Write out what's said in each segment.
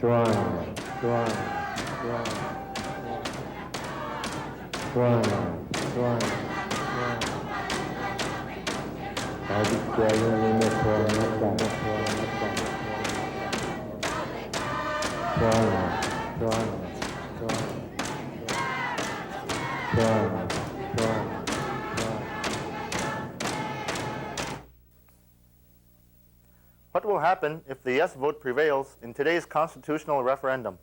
SUAANGAN, SUAANGAN, SUAANGAN, SUAANGAN, What will happen if the yes vote prevails in today's constitutional referendum?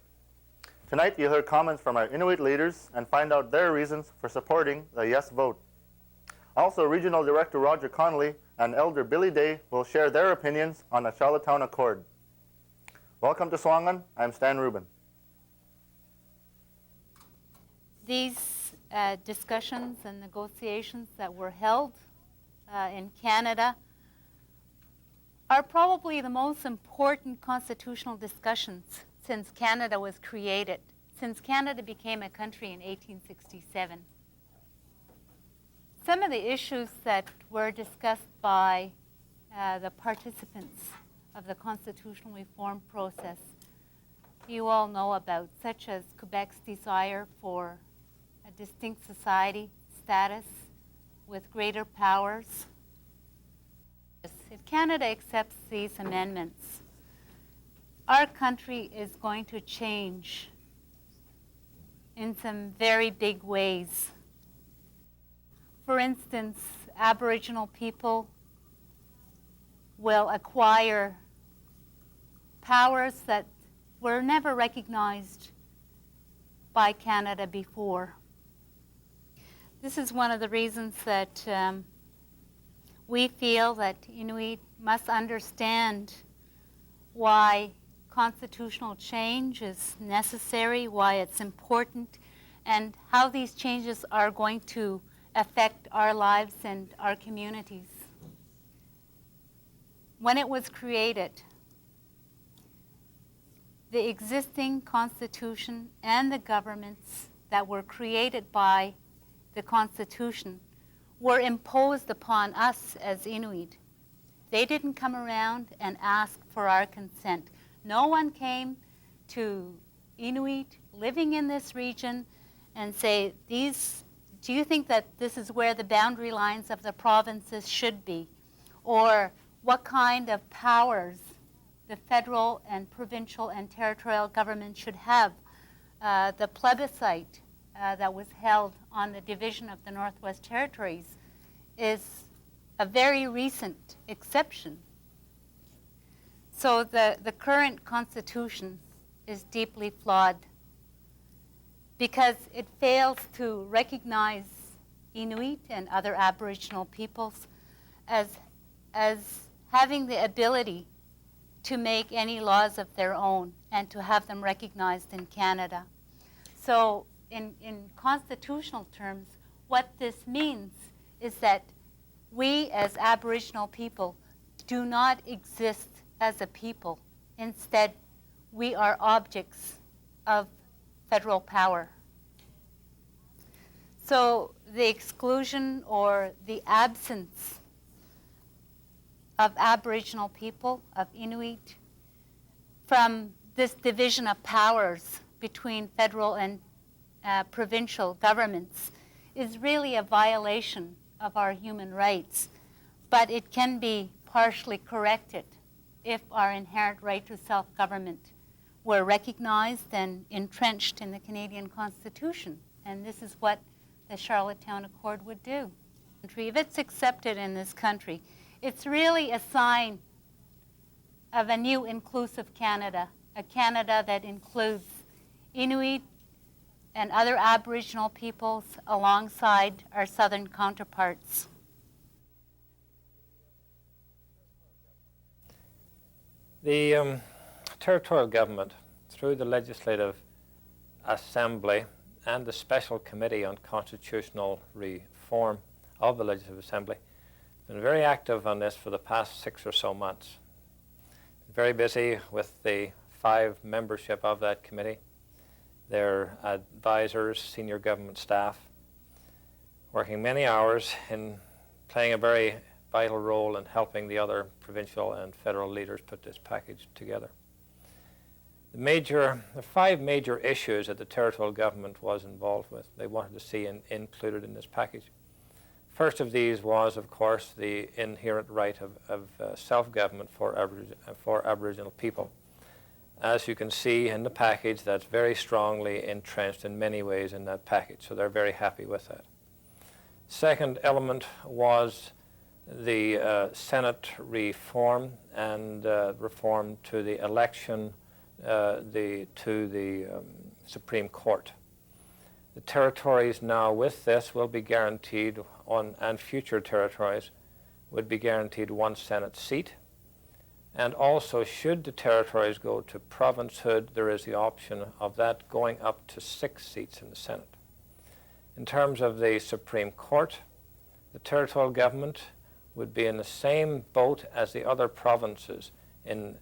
Tonight you'll hear comments from our Inuit leaders and find out their reasons for supporting the yes vote. Also, Regional Director Roger Connelly and Elder Billy Day will share their opinions on the Charlottetown Accord. Welcome to SUAANGAN. I'm Stan Gruben. These discussions and negotiations that were held in Canada are probably the most important constitutional discussions since Canada was created, since Canada became a country in 1867. Some of the issues that were discussed by the participants of the constitutional reform process you all know about, such as Quebec's desire for a distinct society status with greater powers. If Canada accepts these amendments, our country is going to change in some very big ways. For instance, Aboriginal people will acquire powers that were never recognized by Canada before. This is one of the reasons that we feel that Inuit must understand why constitutional change is necessary, why it's important, and how these changes are going to affect our lives and our communities. When it was created, the existing constitution and the governments that were created by the constitution were imposed upon us as Inuit. They didn't come around and ask for our consent. No one came to Inuit living in this region and say, do you think that this is where the boundary lines of the provinces should be? Or what kind of powers the federal and provincial and territorial government should have? The plebiscite that was held on the division of the Northwest Territories is a very recent exception. So the current constitution is deeply flawed because it fails to recognize Inuit and other Aboriginal peoples as having the ability to make any laws of their own and to have them recognized in Canada. So in constitutional terms, what this means is that we as Aboriginal people do not exist as a people. Instead, we are objects of federal power. So the exclusion or the absence of Aboriginal people, of Inuit, from this division of powers between federal and provincial governments is really a violation of our human rights, but it can be partially corrected if our inherent right to self-government were recognized and entrenched in the Canadian Constitution. And this is what the Charlottetown Accord would do. If it's accepted in this country, it's really a sign of a new inclusive Canada, a Canada that includes Inuit and other Aboriginal peoples alongside our southern counterparts. The territorial government, through the Legislative Assembly and the Special Committee on Constitutional Reform of the Legislative Assembly, been very active on this for the past 6 or so months. Very busy with the 5 membership of that committee, their advisors, senior government staff, working many hours in playing a very vital role in helping the other provincial and federal leaders put this package together. The The five major issues that the territorial government was involved with, they wanted to see included in this package. First of these was, of course, the inherent right of self-government for Aboriginal people. As you can see in the package, that's very strongly entrenched in many ways in that package, so they're very happy with that. Second element was the Senate reform and reform to the election to the Supreme Court. The territories now with this will be guaranteed and future territories would be guaranteed one Senate seat. And also, should the territories go to provincehood, there is the option of that going up to 6 seats in the Senate. In terms of the Supreme Court, the territorial government would be in the same boat as the other provinces in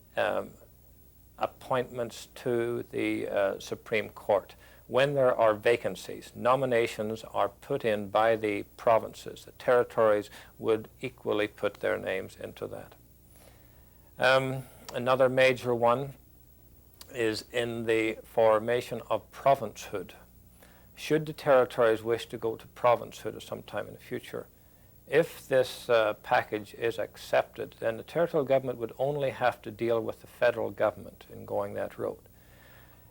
appointments to the Supreme Court. When there are vacancies, nominations are put in by the provinces. The territories would equally put their names into that. Another major one is in the formation of provincehood. Should the territories wish to go to provincehood at some time in the future, if this package is accepted, then the territorial government would only have to deal with the federal government in going that road.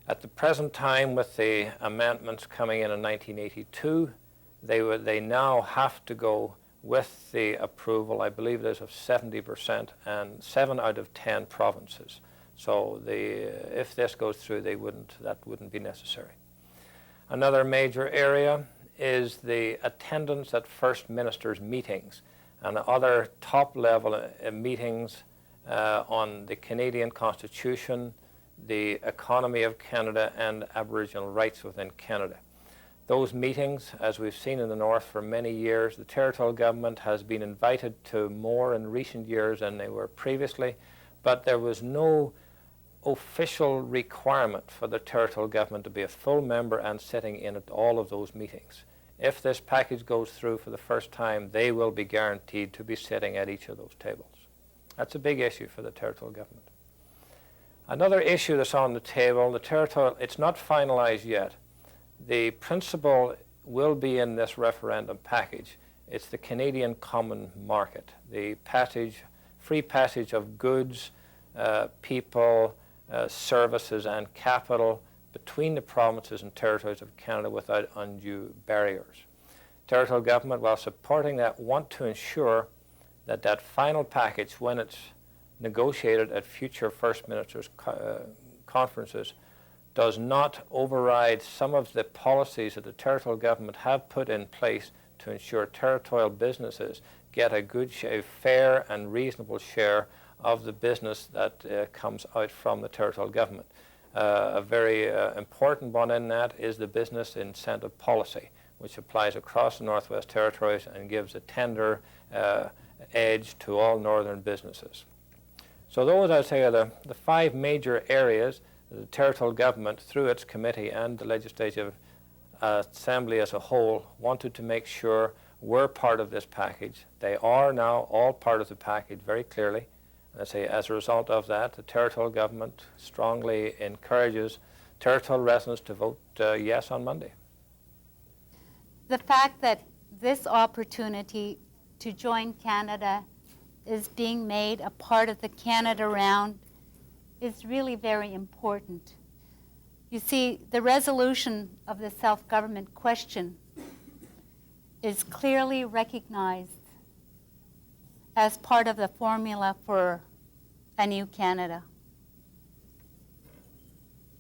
At the present time, with the amendments coming in 1982, they now have to go with the approval, I believe it is, of 70% and 7 out of 10 provinces. So if this goes through, that wouldn't be necessary. Another major area is the attendance at First Minister's meetings and other top-level meetings on the Canadian Constitution, the economy of Canada, and Aboriginal rights within Canada. Those meetings, as we've seen in the North for many years, the territorial government has been invited to more in recent years than they were previously, but there was no official requirement for the territorial government to be a full member and sitting in at all of those meetings. If this package goes through for the first time, they will be guaranteed to be sitting at each of those tables. That's a big issue for the territorial government. Another issue that's on the table, it's not finalized yet. The principle will be in this referendum package. It's the Canadian Common Market, the free passage of goods, people, services and capital between the provinces and territories of Canada without undue barriers. Territorial government, while supporting that, want to ensure that that final package, when it's negotiated at future First Ministers' conferences, does not override some of the policies that the territorial government have put in place to ensure territorial businesses get a fair and reasonable share of the business that comes out from the territorial government. A very important one in that is the business incentive policy, which applies across the Northwest Territories and gives a tender edge to all northern businesses. So those, I'd say, are the 5 major areas that the territorial government, through its committee and the Legislative Assembly as a whole, wanted to make sure were part of this package. They are now all part of the package very clearly. And I say, as a result of that, the territorial government strongly encourages territorial residents to vote yes on Monday. The fact that this opportunity to join Canada is being made a part of the Canada Round is really very important. You see, the resolution of the self-government question is clearly recognized as part of the formula for a new Canada.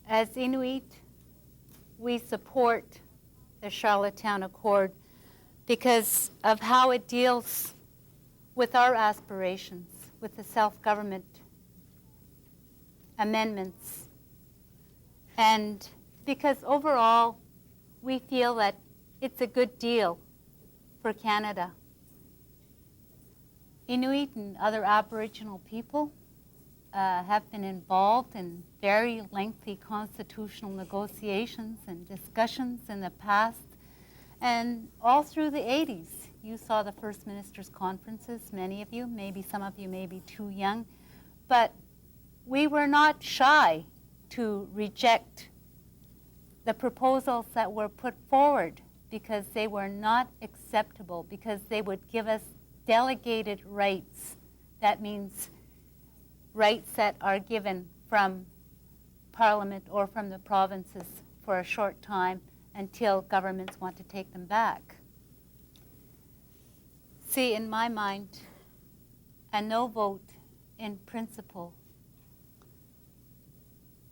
As Inuit, we support the Charlottetown Accord because of how it deals with our aspirations, with the self-government amendments, and because overall we feel that it's a good deal for Canada. Inuit and other Aboriginal people have been involved in very lengthy constitutional negotiations and discussions in the past, and all through the 80s. You saw the First Ministers' conferences, many of you, maybe some of you may be too young, but we were not shy to reject the proposals that were put forward because they were not acceptable, because they would give us delegated rights. That means rights that are given from Parliament or from the provinces for a short time until governments want to take them back. See, in my mind, a no vote in principle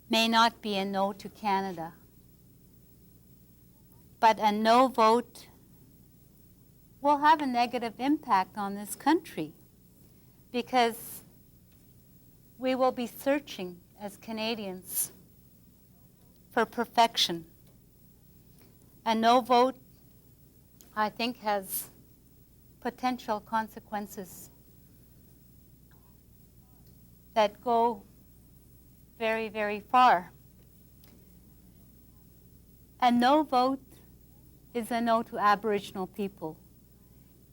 may not be a no to Canada, but a no vote will have a negative impact on this country because we will be searching as Canadians for perfection. A no vote, I think, has potential consequences that go very, very far. A no vote is a no to Aboriginal people.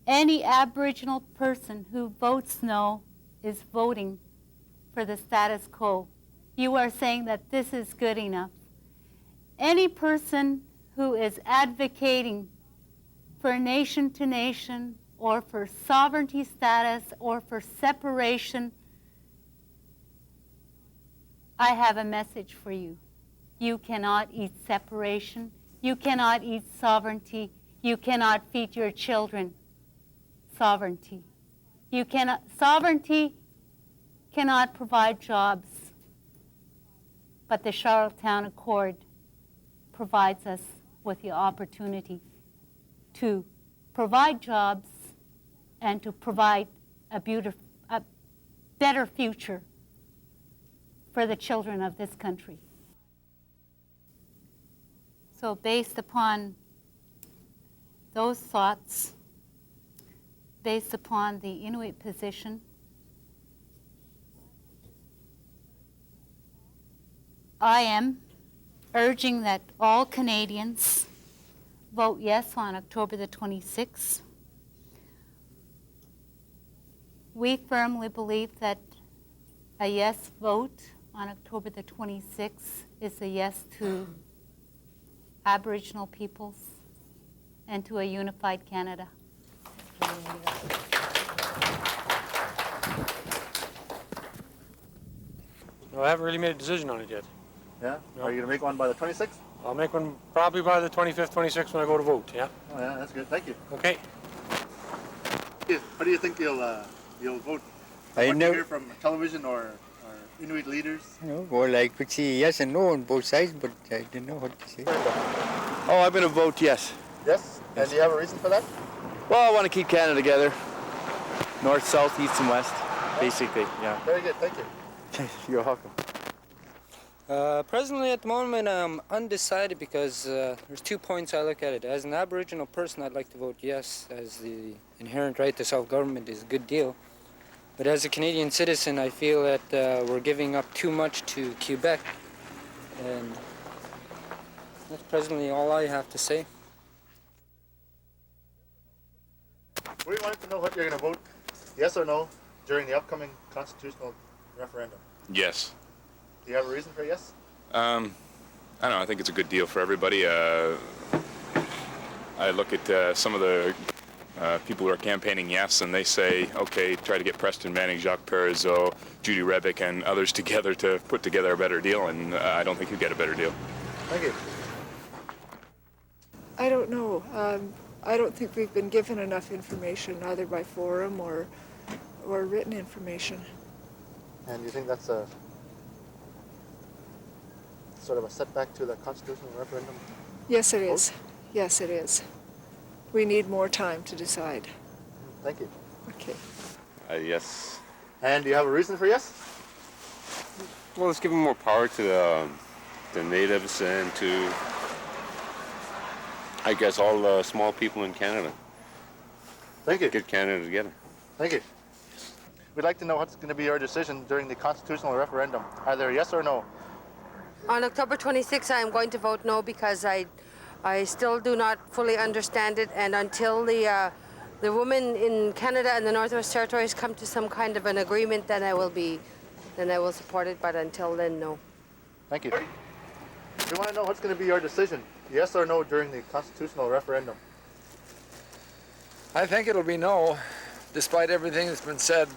Any Aboriginal person who votes no is voting for the status quo. You are saying that this is good enough. Any person who is advocating for nation to nation or for sovereignty status or for separation, I have a message for you. You cannot eat separation. You cannot eat sovereignty. You cannot feed your children sovereignty. Sovereignty cannot provide jobs, but the Charlottetown Accord provides us with the opportunity to provide jobs and to provide a better future for the children of this country. So based upon those thoughts, based upon the Inuit position, I am urging that all Canadians vote yes on October the 26th. We firmly believe that a yes vote on October the 26th is a yes to Aboriginal peoples and to a unified Canada. No, I haven't really made a decision on it yet. Yeah? No. Are you going to make one by the 26th? I'll make one probably by the 25th, 26th when I go to vote, yeah? Oh, yeah, that's good. Thank you. Okay. How do you think you'll vote? I What do you never, hear from television or Inuit leaders? well, I could see yes and no on both sides, but I didn't know what to say. Oh, I'm going to vote yes. Yes? And do you have a reason for that? Well, I want to keep Canada together. North, south, east, and west, basically, yeah. Very good. Thank you. You're welcome. Presently, at the moment, I'm undecided because there's 2 points I look at it. As an Aboriginal person, I'd like to vote yes, as the inherent right to self-government is a good deal. But as a Canadian citizen, I feel that we're giving up too much to Quebec, and that's presently all I have to say. We wanted to know what you're going to vote, yes or no, during the upcoming constitutional referendum. Yes. Do you have a reason for yes? I don't know. I think it's a good deal for everybody. I look at some of the people who are campaigning yes, and they say, okay, try to get Preston Manning, Jacques Parizeau, Judy Rebick, and others together to put together a better deal, and I don't think you get a better deal. Thank you. I don't know. I don't think we've been given enough information, either by forum or written information. And you think that's a sort of a setback to the constitutional referendum? Yes, it is. Yes, it is. We need more time to decide. Thank you. Okay. Yes. And do you have a reason for yes? Well, let's give them more power to the natives and to, I guess, all the small people in Canada. Thank you. Get Canada together. Thank you. We'd like to know what's going to be your decision during the constitutional referendum, either yes or no. On October 26th, I am going to vote no because I still do not fully understand it, and until the women in Canada and the Northwest Territories come to some kind of an agreement, then I will support it. But until then, no. Thank you. We want to know what's going to be your decision, yes or no, during the constitutional referendum. I think it'll be no, despite everything that's been said.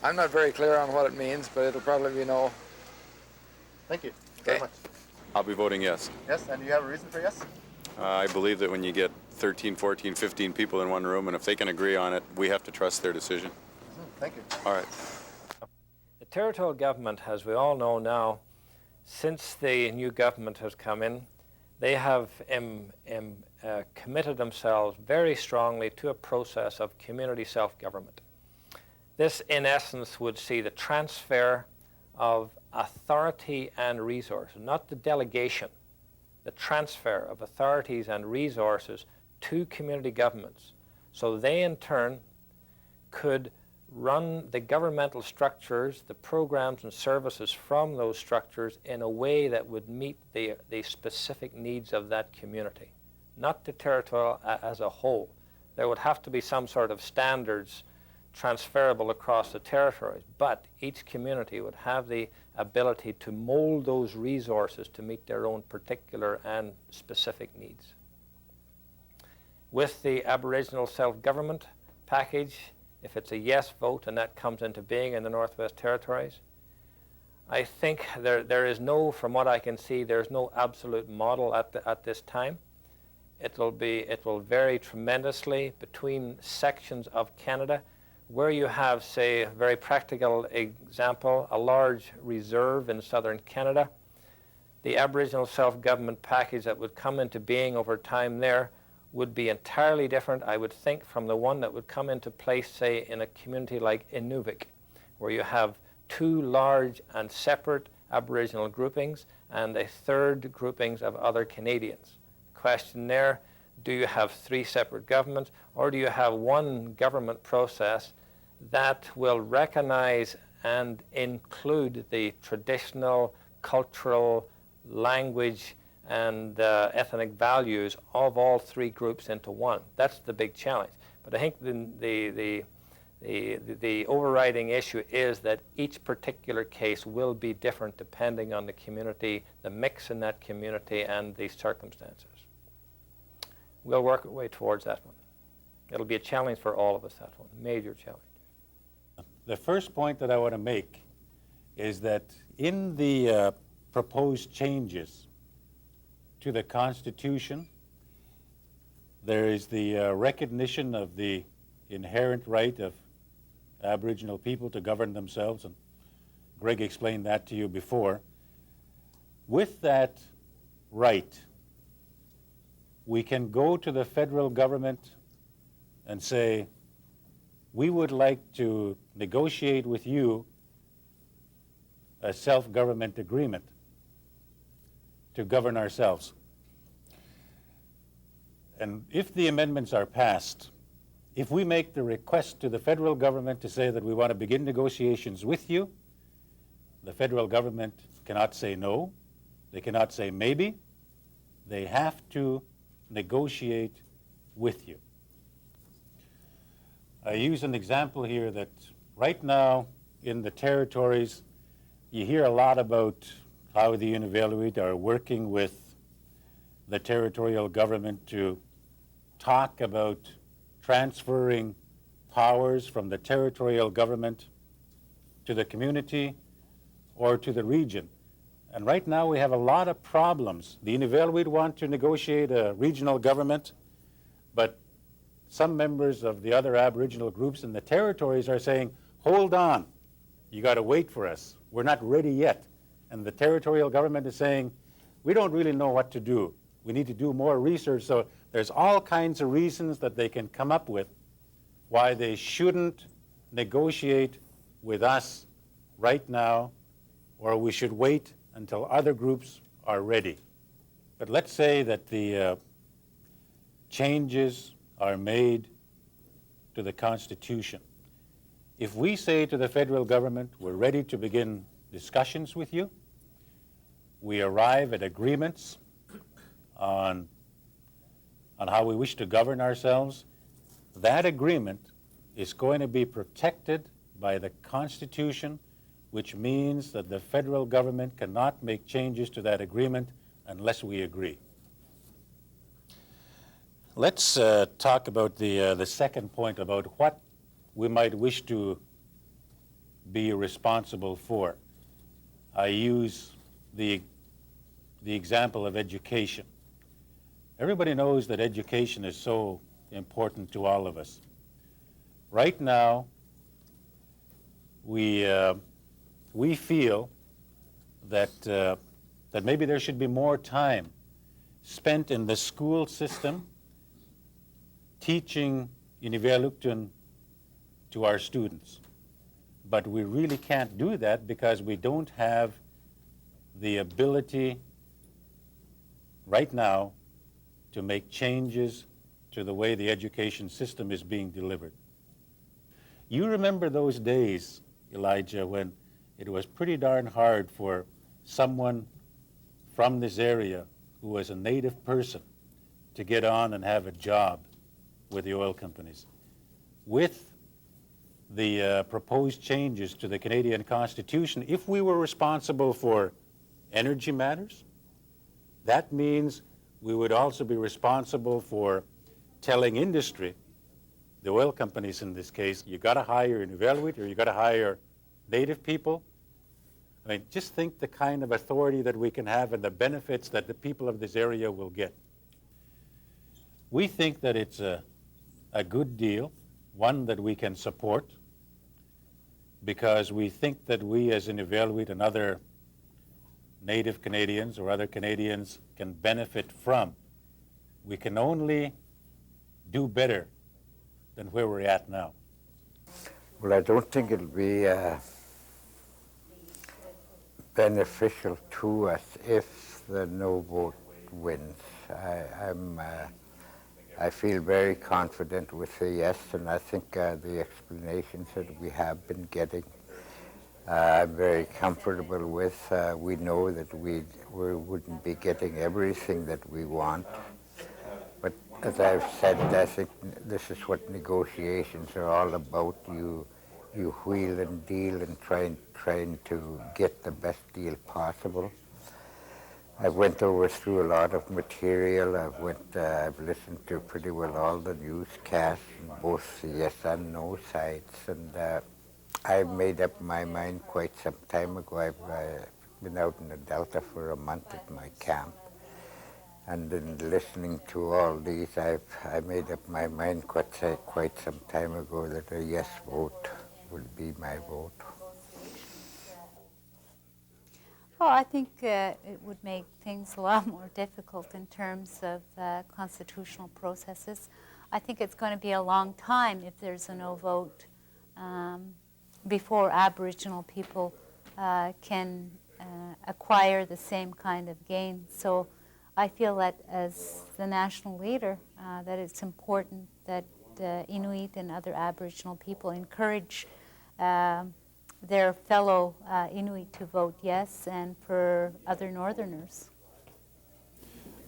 I'm not very clear on what it means, but it'll probably be no. Thank you very much. I'll be voting yes. Yes, and do you have a reason for yes? I believe that when you get 13, 14, 15 people in one room, and if they can agree on it, we have to trust their decision. Thank you. All right. The territorial government, as we all know now, since the new government has come in, they have committed themselves very strongly to a process of community self-government. This, in essence, would see the transfer of authority and resources, not the delegation, the transfer of authorities and resources to community governments, so they in turn could run the governmental structures, the programs and services from those structures in a way that would meet the specific needs of that community, not the territory as a whole. There would have to be some sort of standards transferable across the territories, but each community would have the ability to mold those resources to meet their own particular and specific needs. With the Aboriginal self-government package, if it's a yes vote and that comes into being in the Northwest Territories, I think there is no, from what I can see, there's no absolute model at this time. It will vary tremendously between sections of Canada, where you have, say, a very practical example, a large reserve in southern Canada. The Aboriginal self-government package that would come into being over time there would be entirely different, I would think, from the one that would come into place, say, in a community like Inuvik, where you have two large and separate Aboriginal groupings and a third groupings of other Canadians. The question there, do you have three separate governments, or do you have one government process that will recognize and include the traditional, cultural, language, and ethnic values of all three groups into one? That's the big challenge. But I think the overriding issue is that each particular case will be different depending on the community, the mix in that community, and the circumstances. We'll work our way towards that one. It'll be a challenge for all of us, that one, major challenge. The first point that I want to make is that in the proposed changes to the Constitution, there is the recognition of the inherent right of Aboriginal people to govern themselves, and Greg explained that to you before. With that right, we can go to the federal government and say, we would like to negotiate with you a self-government agreement to govern ourselves. And if the amendments are passed, if we make the request to the federal government to say that we want to begin negotiations with you, the federal government cannot say no, they cannot say maybe, they have to negotiate with you. I use an example here that right now in the territories, you hear a lot about how the Inuvialuit are working with the territorial government to talk about transferring powers from the territorial government to the community or to the region. And right now we have a lot of problems. The Inuvialuit want to negotiate a regional government, but some members of the other Aboriginal groups in the territories are saying, hold on, you got to wait for us. We're not ready yet. And the territorial government is saying, we don't really know what to do. We need to do more research. So there's all kinds of reasons that they can come up with why they shouldn't negotiate with us right now, or we should wait until other groups are ready. But let's say that the changes are made to the Constitution. If we say to the federal government, we're ready to begin discussions with you, we arrive at agreements on how we wish to govern ourselves, that agreement is going to be protected by the Constitution which means that the federal government cannot make changes to that agreement unless we agree. Let's talk about the second point about what we might wish to be responsible for. I use the example of education. Everybody knows that education is so important to all of us. Right now, we feel that maybe there should be more time spent in the school system teaching Inuvialuit to our students. But we really can't do that because we don't have the ability right now to make changes to the way the education system is being delivered. You remember those days, Elijah, when it was pretty darn hard for someone from this area who was a native person to get on and have a job with the oil companies. With the proposed changes to the Canadian Constitution, if we were responsible for energy matters, that means we would also be responsible for telling industry, the oil companies in this case, you got to hire Inuvialuit or you got to hire native people. I mean, just think the kind of authority that we can have and the benefits that the people of this area will get. We think that it's a good deal, one that we can support, because we think that we as Inuvialuit and other Native Canadians or other Canadians can benefit from. We can only do better than where we're at now. Well, I don't think it'll be beneficial to us if the no vote wins. I feel very confident with the yes, and I think the explanations that we have been getting, I'm very comfortable with. We know that we wouldn't be getting everything that we want, but as I've said, I think this is what negotiations are all about. You wheel and deal and trying to get the best deal possible. I went through a lot of material. I've listened to pretty well all the newscasts, both the yes and no sides, and I made up my mind quite some time ago. I've been out in the Delta for a month at my camp, and in listening to all these, I made up my mind quite some time ago that a yes vote would be my vote. Well, I think it would make things a lot more difficult in terms of constitutional processes. I think it's going to be a long time if there's a no vote before Aboriginal people can acquire the same kind of gain. So I feel that as the national leader, that it's important that Inuit and other Aboriginal people encourage their fellow Inuit to vote yes, and for other Northerners.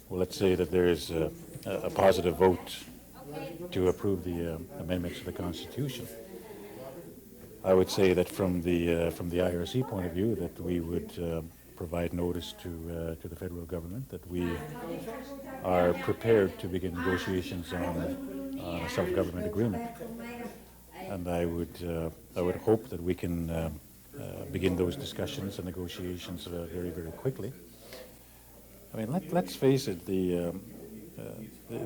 Well, let's say that there is a positive vote to approve the amendments to the Constitution. I would say that from the IRC point of view, that we would provide notice to the federal government that we are prepared to begin negotiations on a self-government agreement. And I would hope that we can begin those discussions and negotiations very, very quickly. I mean, let's face it, the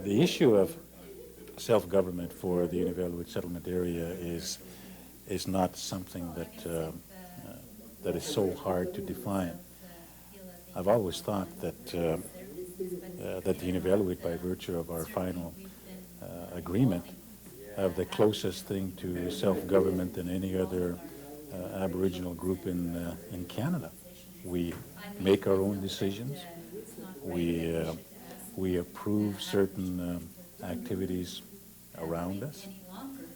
issue of self-government for the Inuvialuit settlement area is not something that is so hard to define. I've always thought that the Inuvialuit, by virtue of our final agreement, have the closest thing to self-government than any other Aboriginal group in Canada. We make our own decisions. We approve certain activities around us.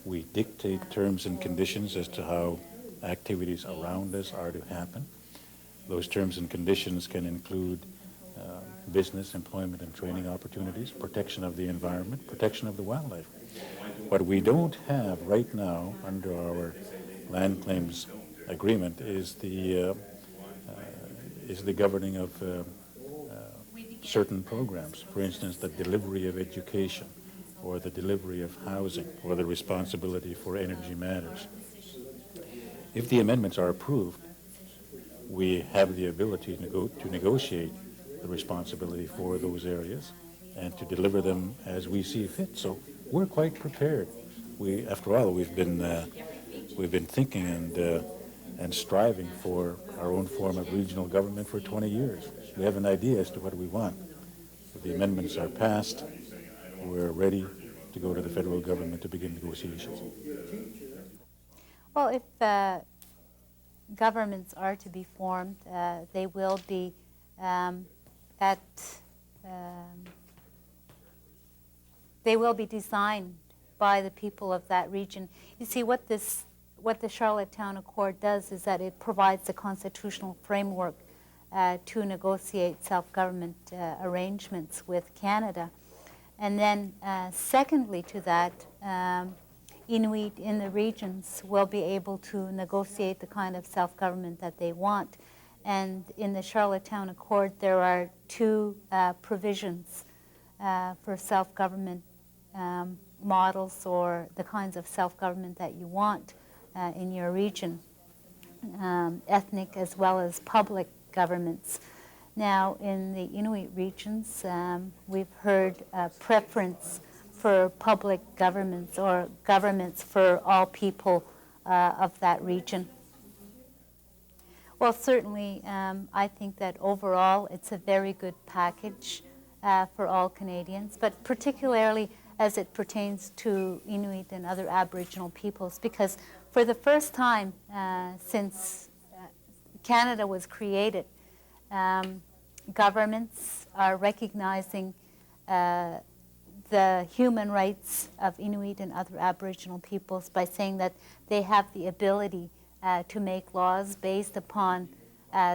We dictate terms and conditions as to how activities around us are to happen. Those terms and conditions can include business, employment, and training opportunities, protection of the environment, protection of the wildlife. What we don't have right now under our land claims agreement is the governing of certain programs. For instance, the delivery of education, or the delivery of housing, or the responsibility for energy matters. If the amendments are approved, we have the ability to negotiate the responsibility for those areas and to deliver them as we see fit. So we're quite prepared. After all, we've been thinking and striving for our own form of regional government for 20 years. We have an idea as to what we want. If the amendments are passed, we're ready to go to the federal government to begin negotiations. Well, if governments are to be formed, they will be they will be designed by the people of that region. You see, what the Charlottetown Accord does is that it provides a constitutional framework to negotiate self-government arrangements with Canada. And then secondly to that, Inuit in the regions will be able to negotiate the kind of self-government that they want. And in the Charlottetown Accord, there are two provisions for self-government models, or the kinds of self-government that you want in your region, ethnic as well as public governments. Now, in the Inuit regions, we've heard a preference for public governments, or governments for all people of that region. Well, certainly, I think that overall it's a very good package for all Canadians, but particularly as it pertains to Inuit and other Aboriginal peoples, because for the first time since Canada was created, governments are recognizing the human rights of Inuit and other Aboriginal peoples by saying that they have the ability to make laws based upon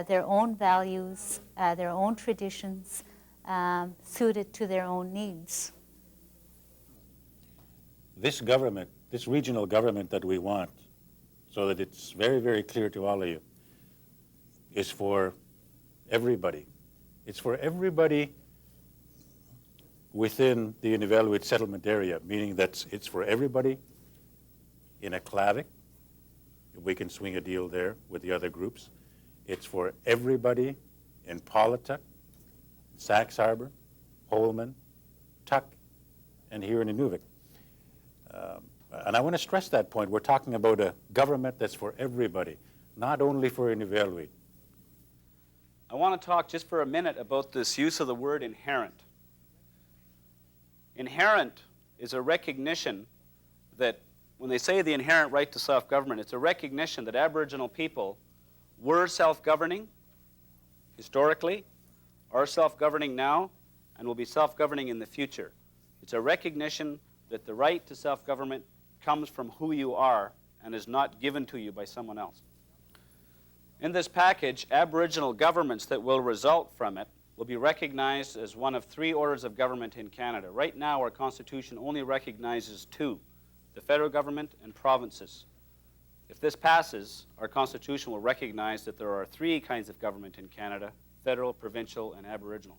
their own values, their own traditions, suited to their own needs. This government, this regional government that we want, so that it's very, very clear to all of you, is for everybody. It's for everybody within the Inuvialuit settlement area, meaning that it's for everybody in Aklavik, if we can swing a deal there with the other groups. It's for everybody in Paulatuk, Sax Harbor, Holman, Tuk, and here in Inuvik. And I want to stress that point. We're talking about a government that's for everybody, not only for Inuvialuit. I want to talk just for a minute about this use of the word inherent. Inherent is a recognition that when they say the inherent right to self-government, it's a recognition that Aboriginal people were self-governing historically, are self-governing now, and will be self-governing in the future. It's a recognition that the right to self-government comes from who you are and is not given to you by someone else. In this package, Aboriginal governments that will result from it will be recognized as one of three orders of government in Canada. Right now, our Constitution only recognizes two, the federal government and provinces. If this passes, our Constitution will recognize that there are three kinds of government in Canada: federal, provincial, and Aboriginal.